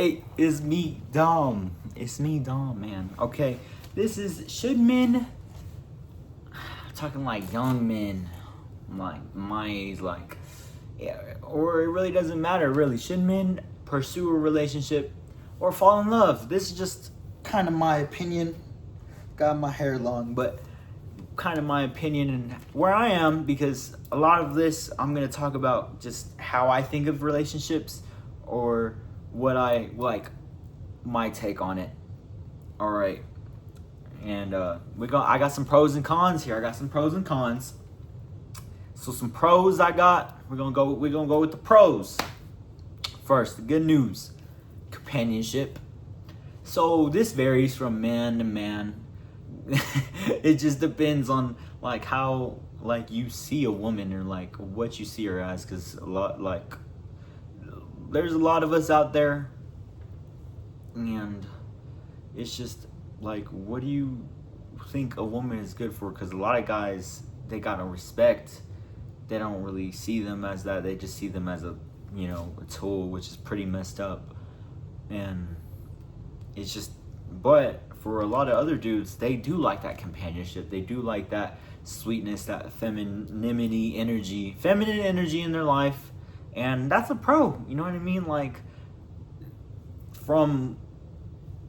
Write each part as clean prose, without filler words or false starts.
Hey, it's me, Dom. It's me, Dom, man. Okay, this is should men, talking like young men, like my age, like, yeah, or it really doesn't matter, really. Should men pursue a relationship or fall in love? This is just kind of my opinion. Got my hair long, but kind of my opinion and where I am, because a lot of this I'm going to talk about just how I think of relationships or what I like, my take on it. All right. And I got some pros and cons here. I got some pros and cons. So some pros I got, we're going to go with the pros. First, the good news. Companionship. So this varies from man to man. It just depends on like how like you see a woman or like what you see her as, because a lot like there's a lot of us out there, and it's just like, what do you think a woman is good for? Because a lot of guys, they got no respect. They don't really see them as that. They just see them as a tool, which is pretty messed up. And it's just, but for a lot of other dudes, they do like that companionship. They do like that sweetness, that feminine energy in their life. And that's a pro, you know what I mean? Like, from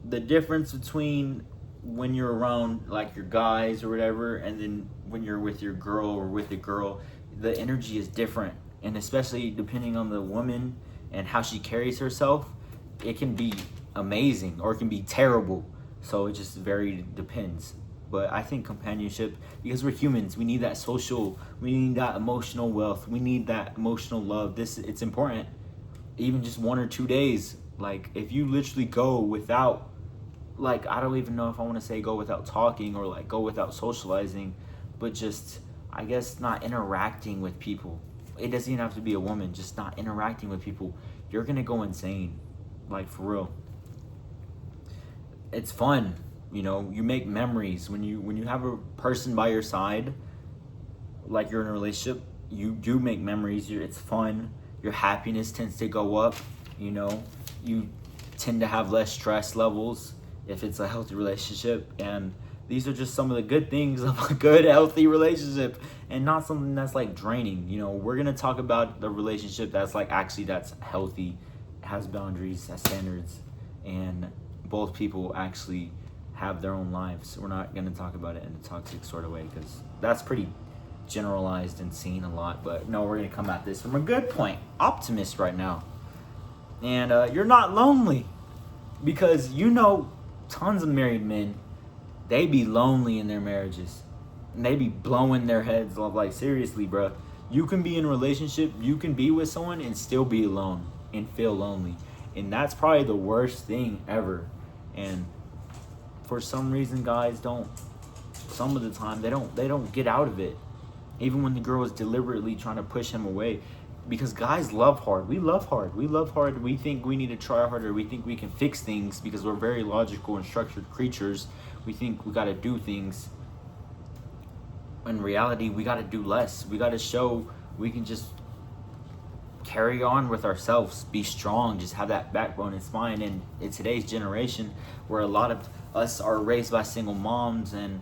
the difference between when you're around like your guys or whatever, and then when you're with your girl or with a girl, the energy is different. And especially depending on the woman and how she carries herself, it can be amazing or it can be terrible. So it just very depends. But I think companionship, because we're humans, we need that social, we need that emotional wealth, we need that emotional love. It's important. Even just 1 or 2 days, like if you literally go without, like, I don't even know if I want to say go without talking or like go without socializing, but just, I guess, not interacting with people. It doesn't even have to be a woman, just not interacting with people. You're gonna go insane, like, for real. It's fun, you make memories when you have a person by your side, like you're in a relationship. You do make memories. It's fun. Your happiness tends to go up. You tend to have less stress levels if it's a healthy relationship. And these are just some of the good things of a good, healthy relationship, and not something that's like draining. We're gonna talk about the relationship that's like actually that's healthy, has boundaries, has standards, and both people actually have their own lives. We're not going to talk about it in a toxic sort of way, because that's pretty generalized and seen a lot. But no, we're going to come at this from a good point. Optimist right now. And you're not lonely, because tons of married men, they be lonely in their marriages. And they be blowing their heads off. Like, seriously, bro. You can be in a relationship, you can be with someone and still be alone and feel lonely. And that's probably the worst thing ever. And for some reason, guys some of the time they don't get out of it, even when the girl is deliberately trying to push him away. Because guys love hard. We love hard. We think we need to try harder. We think we can fix things because we're very logical and structured creatures. We think we got to do things. In reality, we got to do less. We got to show we can just carry on with ourselves, be strong, just have that backbone and spine. And in today's generation, where a lot of us are raised by single moms and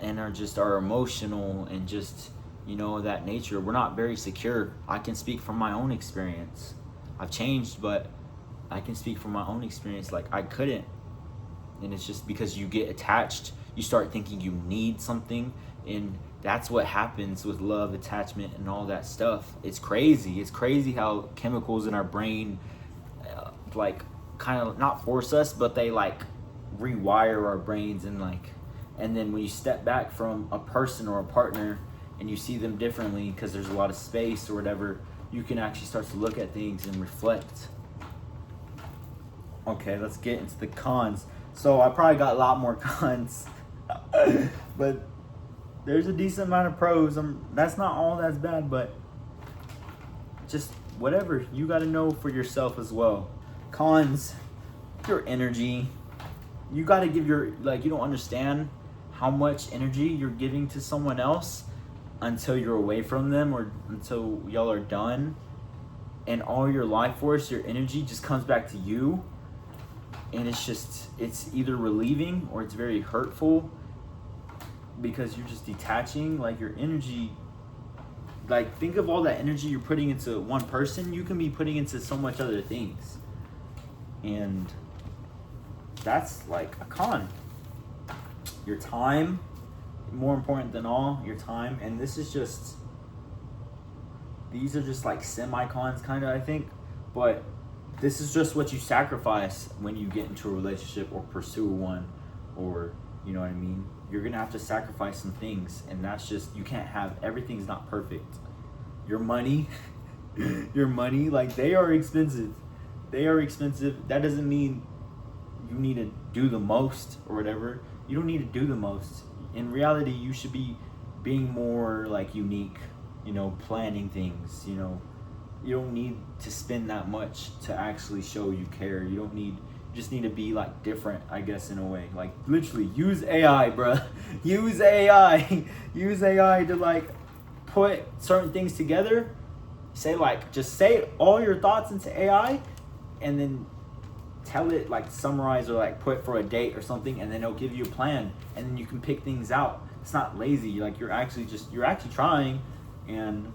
are emotional and just that nature, we're not very secure. I can speak from my own experience. I've changed, but I can speak from my own experience. Like, I couldn't. And it's just because you get attached, you start thinking you need something, and that's what happens with love, attachment, and all that stuff. It's crazy. It's crazy how chemicals in our brain, like, kind of not force us, but they like rewire our brains. And then when you step back from a person or a partner and you see them differently because there's a lot of space or whatever, you can actually start to look at things and reflect. Okay, let's get into the cons. So I probably got a lot more cons, but there's a decent amount of pros. That's not all that's bad, but just whatever. You got to know for yourself as well. Cons, your energy. You got to give you don't understand how much energy you're giving to someone else until you're away from them or until y'all are done. And all your life force, your energy just comes back to you. And it's either relieving or it's very hurtful, because you're just detaching, like your energy. Like, think of all that energy you're putting into one person, you can be putting into so much other things. And that's like a con. Your time, more important than all, your time. And these are just like semi-cons, kind of, I think. But this is just what you sacrifice when you get into a relationship or pursue one, or, you know what I mean? You're going to have to sacrifice some things, and that's just, you can't have, everything's not perfect. Your money, like, they are expensive. That doesn't mean you need to do the most or whatever. You don't need to do the most. In reality, you should be being more like unique, planning things, You don't need to spend that much to actually show you care. You just need to be like different, I guess, in a way. Like, literally use AI, bruh. Use AI. Use AI to like put certain things together. Just say all your thoughts into AI, and then tell it, like, summarize or like put for a date or something, and then it'll give you a plan, and then you can pick things out. It's not lazy. Like, you're actually trying, and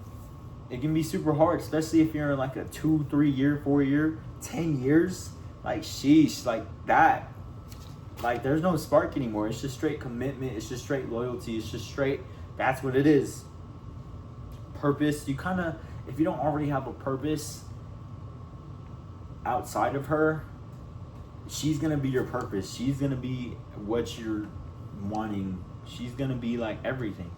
it can be super hard, especially if you're in like a 2, 3 year, 4 year, 10 years. Like, sheesh, like that. Like, there's no spark anymore. It's just straight commitment. It's just straight loyalty. It's just straight, that's what it is. Purpose. You kind of, if you don't already have a purpose outside of her, she's going to be your purpose. She's going to be what you're wanting. She's going to be like everything.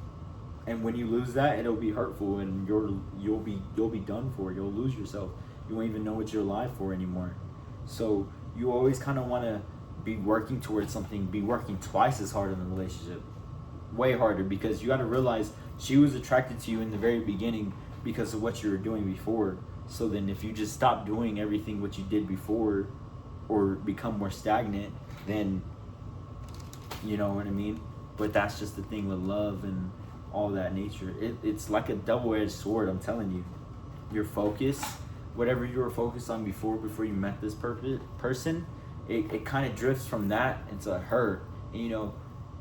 And when you lose that, it'll be hurtful, and you'll be done for. You'll lose yourself. You won't even know what you're alive for anymore. So you always kind of want to be working towards something, be working twice as hard in the relationship. Way harder, because you got to realize she was attracted to you in the very beginning because of what you were doing before. So then if you just stop doing everything what you did before, or become more stagnant, then, you know what I mean? But that's just the thing with love and all that nature. It's like a double-edged sword, I'm telling you. Your focus, whatever you were focused on before you met this person, it kind of drifts from that into her. And,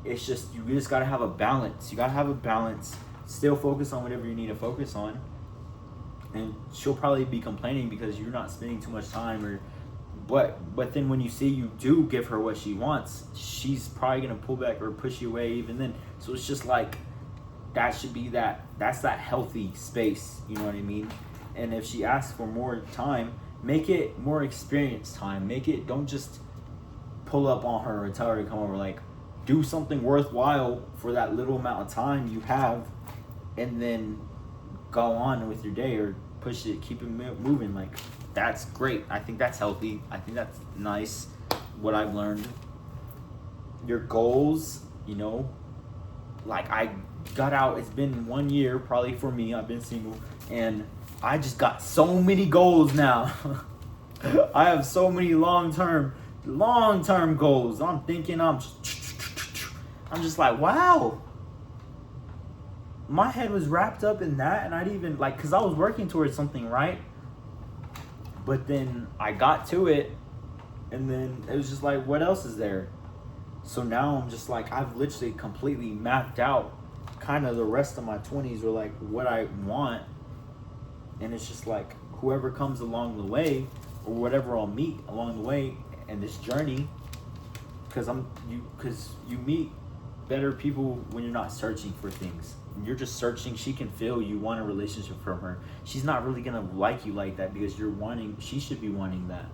it's just, you just got to have a balance. You got to have a balance. Still focus on whatever you need to focus on. And she'll probably be complaining because you're not spending too much time, but then when you see you do give her what she wants, she's probably going to pull back or push you away even then. So it's just like, that's that healthy space, you know what I mean? And if she asks for more time, make it more experience time. Don't just pull up on her and tell her to come over. Like, do something worthwhile for that little amount of time you have, and then go on with your day, or push it, keep it moving. Like, that's great. I think that's healthy. I think that's nice, what I've learned. Your goals, like, I got out, it's been 1 year probably for me, I've been single, and I just got so many goals now. I have so many long-term goals. I'm thinking, I'm just like, wow. My head was wrapped up in that, and I didn't even, like, because I was working towards something, right? But then I got to it, and then it was just like, what else is there? So now I'm just like, I've literally completely mapped out kind of the rest of my 20s, or like what I want. And it's just like, whoever comes along the way, or whatever I'll meet along the way in this journey, because you meet better people when you're not searching for things. You're just searching. She can feel you want a relationship from her. She's not really gonna like you like that, because she should be wanting that.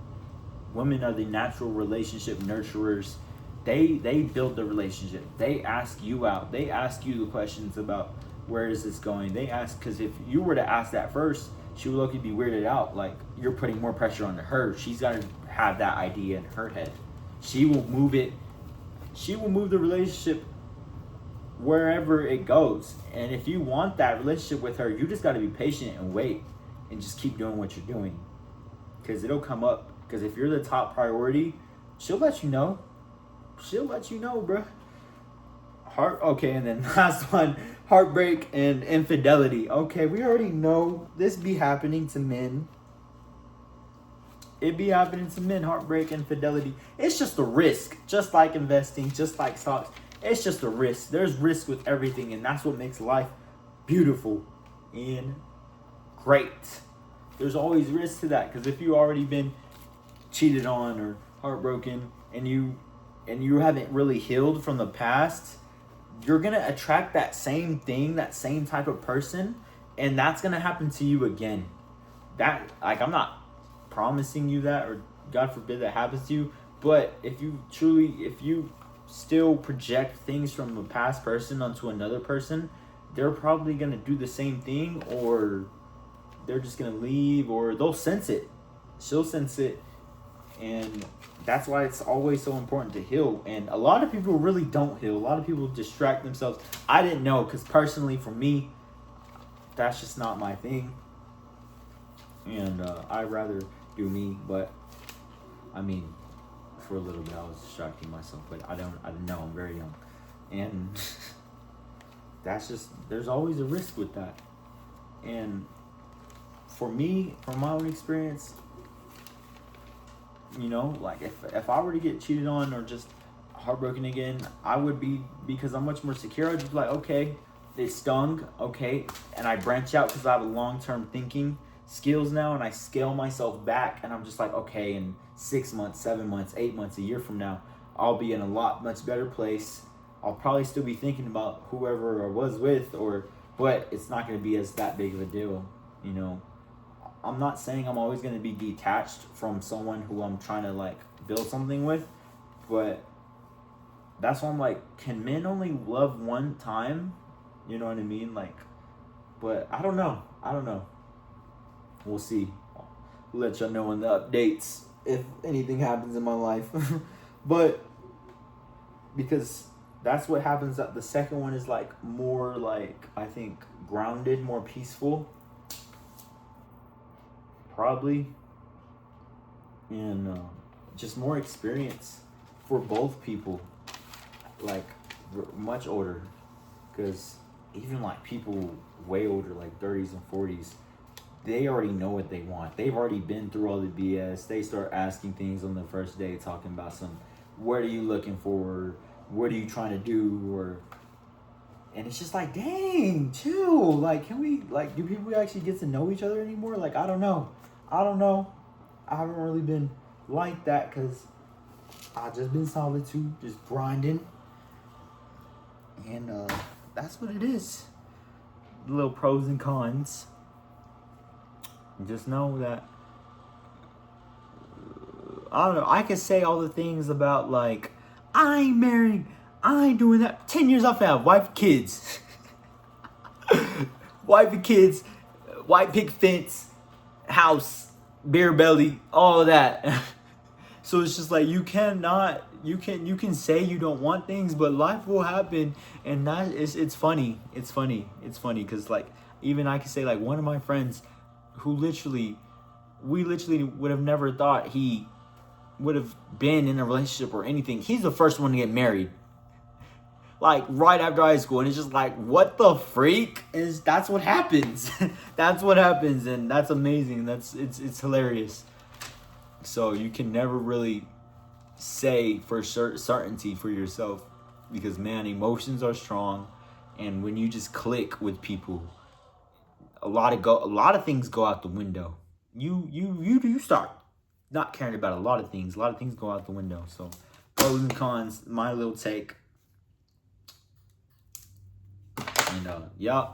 Women are the natural relationship nurturers. They build the relationship. They ask you out. They ask you the questions about, where is this going? They ask, because if you were to ask that first, she would look and be weirded out. Like, you're putting more pressure onto her. She's got to have that idea in her head. She will move it. She will move the relationship wherever it goes. And if you want that relationship with her, you just got to be patient and wait, and just keep doing what you're doing, because it'll come up. Because if you're the top priority, she'll let you know. She'll let you know, bruh. Okay, and then last one, heartbreak and infidelity. Okay, we already know this be happening to men. It be happening to men, heartbreak, infidelity. It's just a risk. Just like investing, just like stocks. It's just a risk. There's risk with everything, and that's what makes life beautiful and great. There's always risk to that, because if you already been cheated on or heartbroken and you haven't really healed from the past, you're gonna attract that same thing, that same type of person, and that's gonna happen to you again. That, like, I'm not promising you that, or God forbid that happens to you, but if you still project things from a past person onto another person, they're probably gonna do the same thing, or they're just gonna leave, or they'll sense it. She'll sense it. And that's why it's always so important to heal. And a lot of people really don't heal. A lot of people distract themselves. I didn't know, because personally for me, that's just not my thing. And I'd rather do me. But I mean, for a little bit I was distracting myself, but I didn't know. I'm very young. And that's just, there's always a risk with that. And for me, from my own experience, you know, like if I were to get cheated on or just heartbroken again, I would be, because I'm much more secure, I'd just be like, okay, it stung, okay, and I branch out because I have a long-term thinking skills now, and I scale myself back, and I'm just like, okay, in 6 months, 7 months, 8 months, a year from now, I'll be in a much better place. I'll probably still be thinking about whoever I was with, but it's not going to be as that big of a deal, you know. I'm not saying I'm always going to be detached from someone who I'm trying to, like, build something with, but that's why I'm like, can men only love one time? You know what I mean? Like, but I don't know. We'll see. I'll let y'all know in the updates if anything happens in my life. But because that's what happens. The second one is, like, more, like, I think, grounded, more peaceful. Probably. And just more experience for both people, like much older, because even like people way older, like 30s and 40s, they already know what they want. They've already been through all the BS. They start asking things on the first day, talking about what are you looking for, what are you trying to do, and it's just like, dang, chill. Like, can we, like, do people actually get to know each other anymore? Like, I don't know. I haven't really been like that, because I've just been solitude, just grinding. And that's what it is. Little pros and cons. Just know that, I don't know, I could say all the things about, like, I ain't married, I ain't doing that. 10 years off, I have wife, kids. Wife and kids, white picket fence, house, beer belly, all of that. So it's just like, you can say you don't want things, but life will happen. And that is, it's funny because, like, even I can say, like, one of my friends who we literally would have never thought he would have been in a relationship or anything, he's the first one to get married, like, right after high school. And it's just like, what the freak? That's what happens. That's what happens. And that's amazing. It's hilarious. So you can never really say for certainty for yourself, because, man, emotions are strong. And when you just click with people, a lot of things go out the window. You start not caring about a lot of things. A lot of things go out the window. So pros and cons, my little take. And yeah.